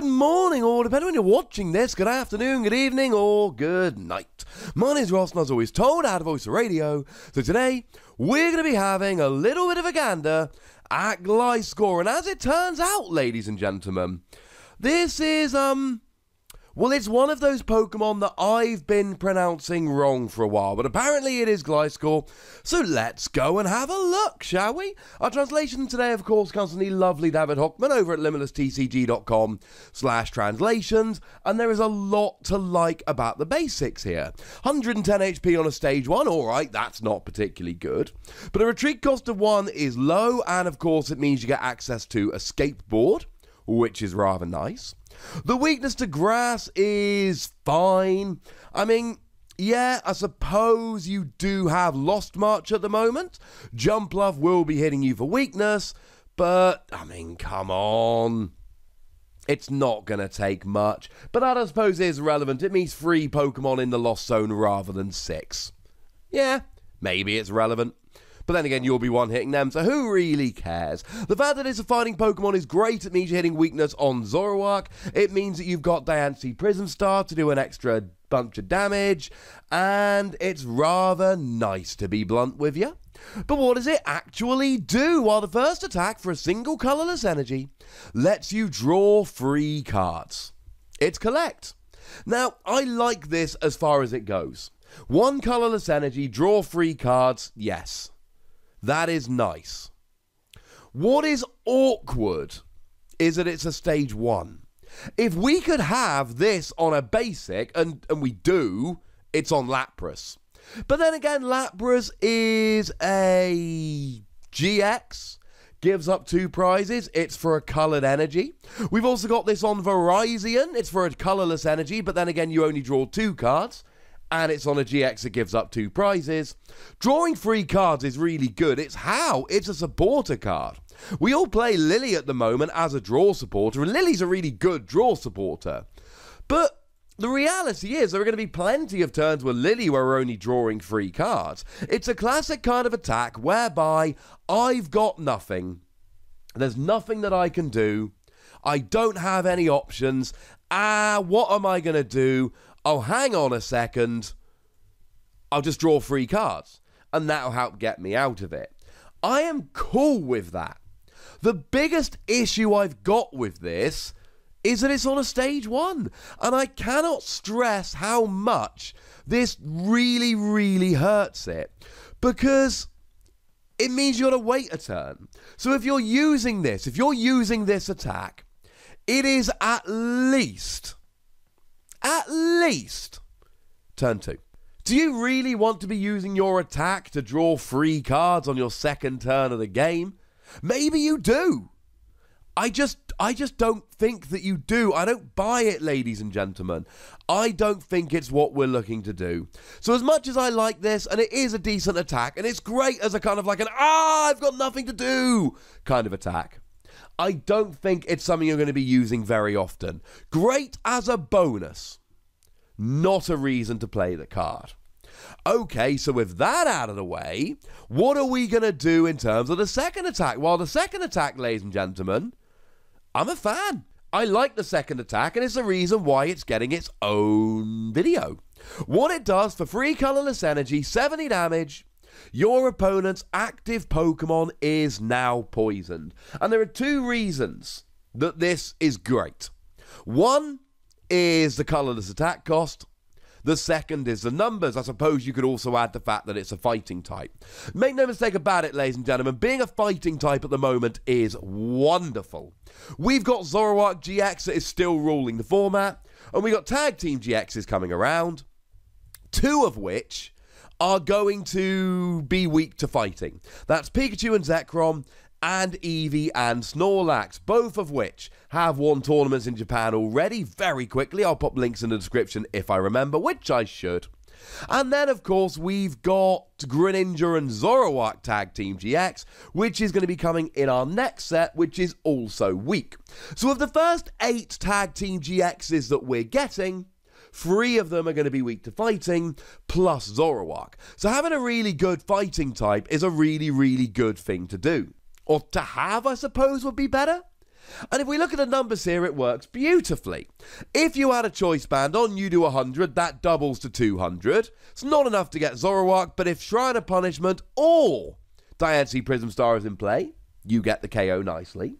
Good morning, or depending on when you're watching this, good afternoon, good evening, or good night. My name's Ross, and as always told, out of Voice of Radio. So today, we're going to be having a little bit of a gander at Gliscor. And as it turns out, ladies and gentlemen, this is, well, it's one of those Pokemon that I've been pronouncing wrong for a while, but apparently it is Gliscor, so let's go and have a look, shall we? Our translation today, of course, comes from the lovely David Hochmann over at limitlesstcg.com/translations, and there is a lot to like about the basics here. 110 HP on a stage 1, alright, that's not particularly good, but a retreat cost of 1 is low, and of course it means you get access to a skateboard, which is rather nice. The weakness to grass is fine. I mean, yeah, I suppose you do have Lost March at the moment. Jump Love will be hitting you for weakness, but, I mean, come on. It's not going to take much, but that I suppose is relevant. It means 3 Pokemon in the Lost Zone rather than 6. Yeah, maybe it's relevant. But then again, you'll be one-hitting them, so who really cares? The fact that it's a fighting Pokemon is great. It means you're hitting weakness on Zoroark. It means that you've got Diancie Prism Star to do an extra bunch of damage. And it's rather nice, to be blunt with you. But what does it actually do? Well, the first attack for a single colorless energy lets you draw 3 cards. It's collect. Now, I like this as far as it goes. 1 colorless energy, draw 3 cards, yes. That is nice. What is awkward is that it's a stage 1. If we could have this on a basic, and we do, it's on Lapras. But then again, Lapras is a GX, gives up 2 prizes, it's for a coloured energy. We've also got this on Verizon, it's for a colourless energy, but then again you only draw 2 cards. And it's on a GX that gives up 2 prizes. Drawing 3 cards is really good. It's a supporter card. We all play Lily at the moment as a draw supporter, and Lily's a really good draw supporter. But the reality is there are going to be plenty of turns with Lily where we're only drawing 3 cards. It's a classic kind of attack whereby I've got nothing. There's nothing that I can do. I don't have any options. What am I going to do? Oh, hang on a second, I'll just draw 3 cards, and that'll help get me out of it. I am cool with that. The biggest issue I've got with this is that it's on a stage 1, and I cannot stress how much this really, really hurts it, because it means you got to wait a turn. So if you're using this attack, it is at least turn 2. Do you really want to be using your attack to draw 3 cards on your second turn of the game? Maybe you do. I just don't think that you do. I don't buy it, ladies and gentlemen. I don't think it's what we're looking to do. So as much as I like this, and it is a decent attack, and it's great as a kind of like an, I've got nothing to do kind of attack, I don't think it's something you're going to be using very often. Great as a bonus, not a reason to play the card. Okay, so with that out of the way, what are we going to do in terms of the second attack? Well, the second attack, ladies and gentlemen, I'm a fan. I like the second attack, and it's the reason why it's getting its own video. What it does for 3 colorless energy, 70 damage, your opponent's active Pokemon is now poisoned. And there are 2 reasons that this is great. One is the colorless attack cost. The second is the numbers. I suppose you could also add the fact that it's a fighting type. Make no mistake about it, ladies and gentlemen, being a fighting type at the moment is wonderful. We've got Zoroark GX that is still ruling the format, and we've got Tag Team GXs coming around, 2 of which are going to be weak to fighting. That's Pikachu and Zekrom, and Eevee and Snorlax, both of which have won tournaments in Japan already very quickly. I'll pop links in the description if I remember, which I should. And then, of course, we've got Greninja and Zoroark Tag Team GX, which is going to be coming in our next set, which is also weak. So of the first 8 Tag Team GXs that we're getting, 3 of them are going to be weak to fighting, plus Zoroark. So having a really good fighting type is a really, really good thing to do. Or to have, I suppose, would be better. And if we look at the numbers here, it works beautifully. If you add a choice band on, you do 100, that doubles to 200. It's not enough to get Zoroark, but if Shrine of Punishment or Diancie Prism Star is in play, you get the KO nicely.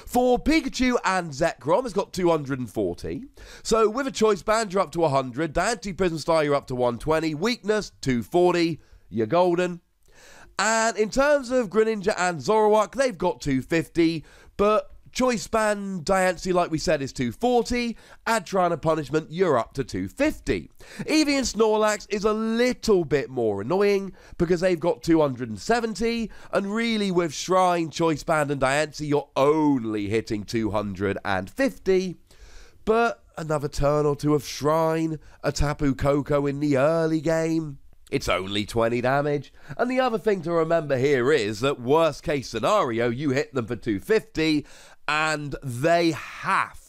For Pikachu and Zekrom, it's got 240. So with a choice band, you're up to 100. Diancie Prism Star, you're up to 120. Weakness, 240. You're golden. And in terms of Greninja and Zoroark, they've got 250. But choice band Diancie, like we said, is 240. Add Shrine of Punishment, you're up to 250. Eevee and Snorlax is a little bit more annoying because they've got 270. And really with Shrine, choice band and Diancie, you're only hitting 250. But another turn or two of Shrine, a Tapu Koko in the early game, it's only 20 damage. And the other thing to remember here is that worst case scenario, you hit them for 250 and they have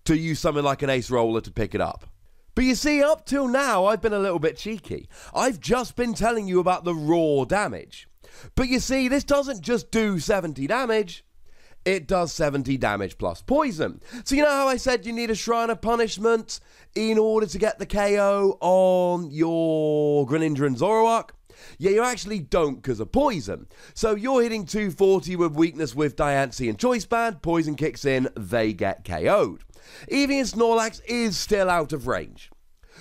to use something like an Ace Roller to pick it up. But you see, up till now, I've been a little bit cheeky. I've just been telling you about the raw damage. But you see, this doesn't just do 70 damage. It does 70 damage plus poison. So you know how I said you need a Shrine of Punishment in order to get the KO on your Greninja and Zoroark? Yeah, you actually don't because of poison. So you're hitting 240 with weakness with Diancie and Choice Band. Poison kicks in, they get KO'd. Eevee and Snorlax is still out of range,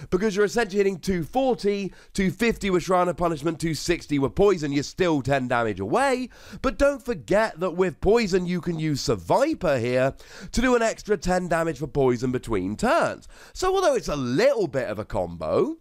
because you're essentially hitting 240, 250 with Shrine of Punishment, 260 with Poison, you're still 10 damage away. But don't forget that with Poison, you can use Survivor here to do an extra 10 damage for Poison between turns. So although it's a little bit of a combo,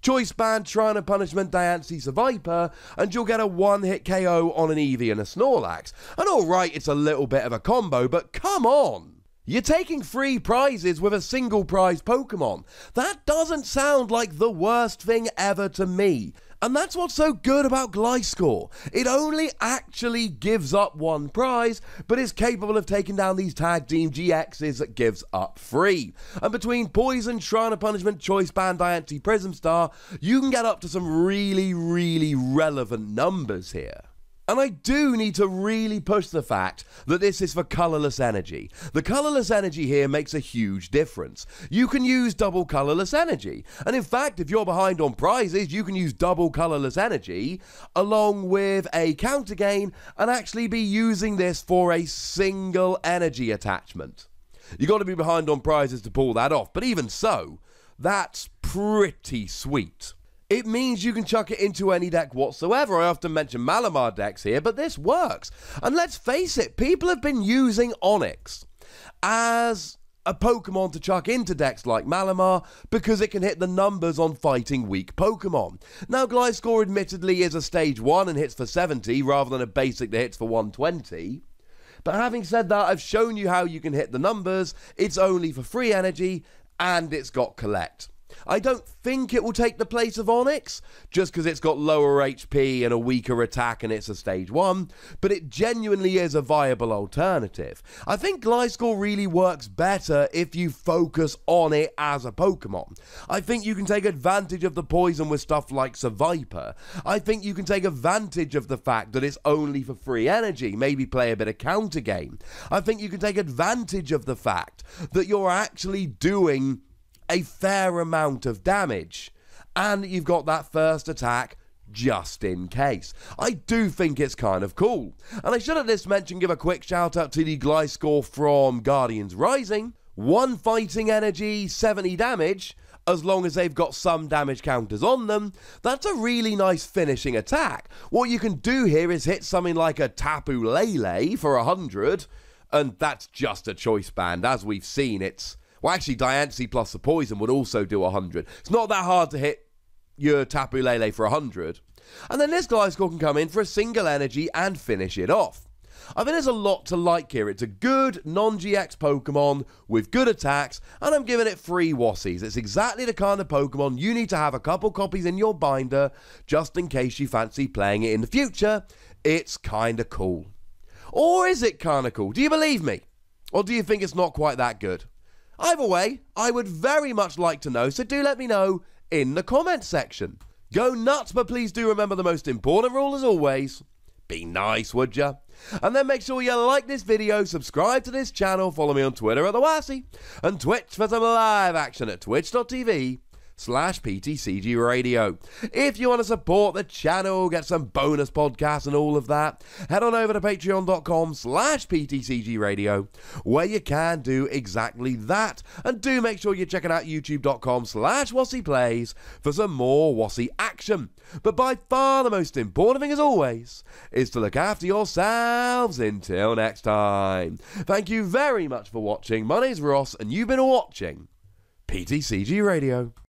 Choice Band, Shrine of Punishment, Diancie, Survivor, and you'll get a one-hit KO on an Eevee and a Snorlax. And alright, it's a little bit of a combo, but come on! You're taking free prizes with a single prize Pokemon. That doesn't sound like the worst thing ever to me. And that's what's so good about Gliscor. It only actually gives up one prize, but is capable of taking down these tag team GXs that gives up free. And between Poison, Shrine of Punishment, Choice Band, Diancie, Prism Star, you can get up to some really, really relevant numbers here. And I do need to really push the fact that this is for colorless energy. The colorless energy here makes a huge difference. You can use double colorless energy. And in fact, if you're behind on prizes, you can use double colorless energy along with a counter gain and actually be using this for a single energy attachment. You've got to be behind on prizes to pull that off. But even so, that's pretty sweet. It means you can chuck it into any deck whatsoever. I often mention Malamar decks here, but this works. And let's face it, people have been using Onix as a Pokemon to chuck into decks like Malamar because it can hit the numbers on fighting weak Pokemon. Now, Gliscor admittedly is a stage 1 and hits for 70 rather than a basic that hits for 120. But having said that, I've shown you how you can hit the numbers. It's only for free energy and it's got collect. I don't think it will take the place of Onix, just because it's got lower HP and a weaker attack and it's a stage 1, but it genuinely is a viable alternative. I think Gliscor really works better if you focus on it as a Pokemon. I think you can take advantage of the poison with stuff like Survivor. I think you can take advantage of the fact that it's only for free energy, maybe play a bit of counter game. I think you can take advantage of the fact that you're actually doing a fair amount of damage, and you've got that first attack just in case. I do think it's kind of cool. And I should at this mention give a quick shout out to the Gliscor from Guardians Rising. 1 fighting energy, 70 damage, as long as they've got some damage counters on them. That's a really nice finishing attack. What you can do here is hit something like a Tapu Lele for 100, and that's just a choice band. As we've seen, well, actually, Diancie plus the poison would also do 100. It's not that hard to hit your Tapu Lele for 100. And then this Gliscor can come in for a single energy and finish it off. I think there's a lot to like here. It's a good non-GX Pokemon with good attacks, and I'm giving it free Wassies. It's exactly the kind of Pokemon you need to have a couple copies in your binder just in case you fancy playing it in the future. It's kind of cool. Or is it kind of cool? Do you believe me? Or do you think it's not quite that good? Either way, I would very much like to know, so do let me know in the comments section. Go nuts, but please do remember the most important rule as always. Be nice, would ya? And then make sure you like this video, subscribe to this channel, follow me on Twitter at the Wassy, and Twitch for some live action at twitch.tv/PTCGRadio. If you want to support the channel, get some bonus podcasts and all of that, head on over to patreon.com/PTCGRadio, where you can do exactly that. And do make sure you're checking out youtube.com/WassyPlays for some more Wassy action. But by far the most important thing, as always, is to look after yourselves until next time. Thank you very much for watching. My name's Ross, and you've been watching PTCG Radio.